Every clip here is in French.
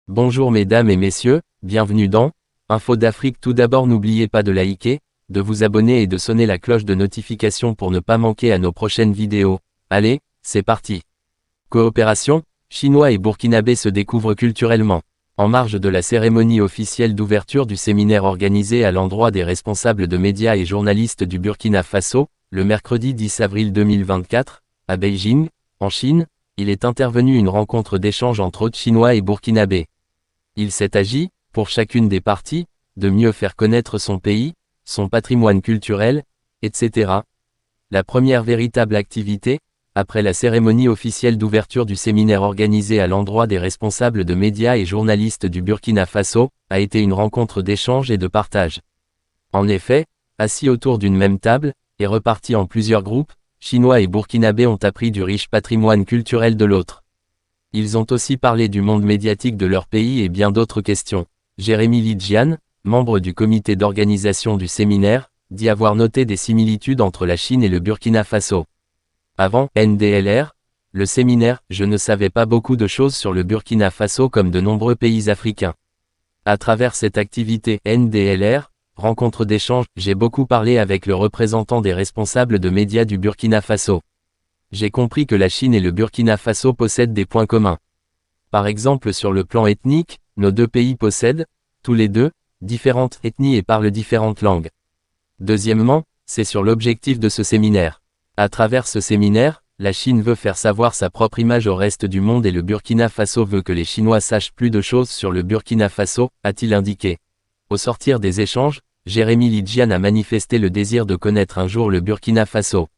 Bonjour mesdames et messieurs, bienvenue dans Info d'Afrique. Tout d'abord, n'oubliez pas de liker, de vous abonner et de sonner la cloche de notification pour ne pas manquer à nos prochaines vidéos. Allez, c'est parti. Coopération, Chinois et Burkinabés se découvrent culturellement. En marge de la cérémonie officielle d'ouverture du séminaire organisé à l'endroit des responsables de médias et journalistes du Burkina Faso, le mercredi 10 avril 2024, à Beijing, en Chine, il est intervenu une rencontre d'échange entre autres Chinois et Burkinabés. Il s'est agi, pour chacune des parties, de mieux faire connaître son pays, son patrimoine culturel, etc. La première véritable activité, après la cérémonie officielle d'ouverture du séminaire organisé à l'endroit des responsables de médias et journalistes du Burkina Faso, a été une rencontre d'échange et de partage. En effet, assis autour d'une même table, et repartis en plusieurs groupes, Chinois et Burkinabés ont appris du riche patrimoine culturel de l'autre. Ils ont aussi parlé du monde médiatique de leur pays et bien d'autres questions. Jérémy Lidjian, membre du comité d'organisation du séminaire, dit avoir noté des similitudes entre la Chine et le Burkina Faso. Avant NDLR, le séminaire, je ne savais pas beaucoup de choses sur le Burkina Faso comme de nombreux pays africains. À travers cette activité NDLR, rencontre d'échange, j'ai beaucoup parlé avec le représentant des responsables de médias du Burkina Faso. J'ai compris que la Chine et le Burkina Faso possèdent des points communs. Par exemple sur le plan ethnique, nos deux pays possèdent, tous les deux, différentes ethnies et parlent différentes langues. Deuxièmement, c'est sur l'objectif de ce séminaire. À travers ce séminaire, la Chine veut faire savoir sa propre image au reste du monde et le Burkina Faso veut que les Chinois sachent plus de choses sur le Burkina Faso, a-t-il indiqué. Au sortir des échanges, Jérémy Lidjian a manifesté le désir de connaître un jour le Burkina Faso.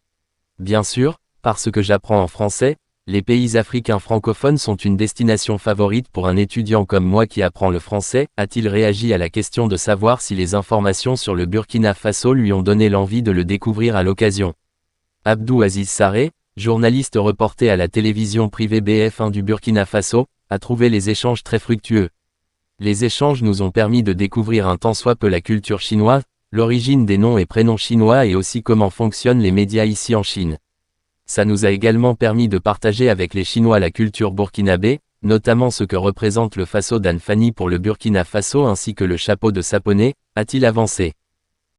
Bien sûr, parce que j'apprends en français, les pays africains francophones sont une destination favorite pour un étudiant comme moi qui apprend le français, a-t-il réagi à la question de savoir si les informations sur le Burkina Faso lui ont donné l'envie de le découvrir à l'occasion. Abdou Aziz Sarré, journaliste reporté à la télévision privée BF1 du Burkina Faso, a trouvé les échanges très fructueux. Les échanges nous ont permis de découvrir un tant soit peu la culture chinoise, l'origine des noms et prénoms chinois et aussi comment fonctionnent les médias ici en Chine. Ça nous a également permis de partager avec les Chinois la culture burkinabé, notamment ce que représente le Faso d'Anfani pour le Burkina Faso ainsi que le chapeau de Saponé, a-t-il avancé.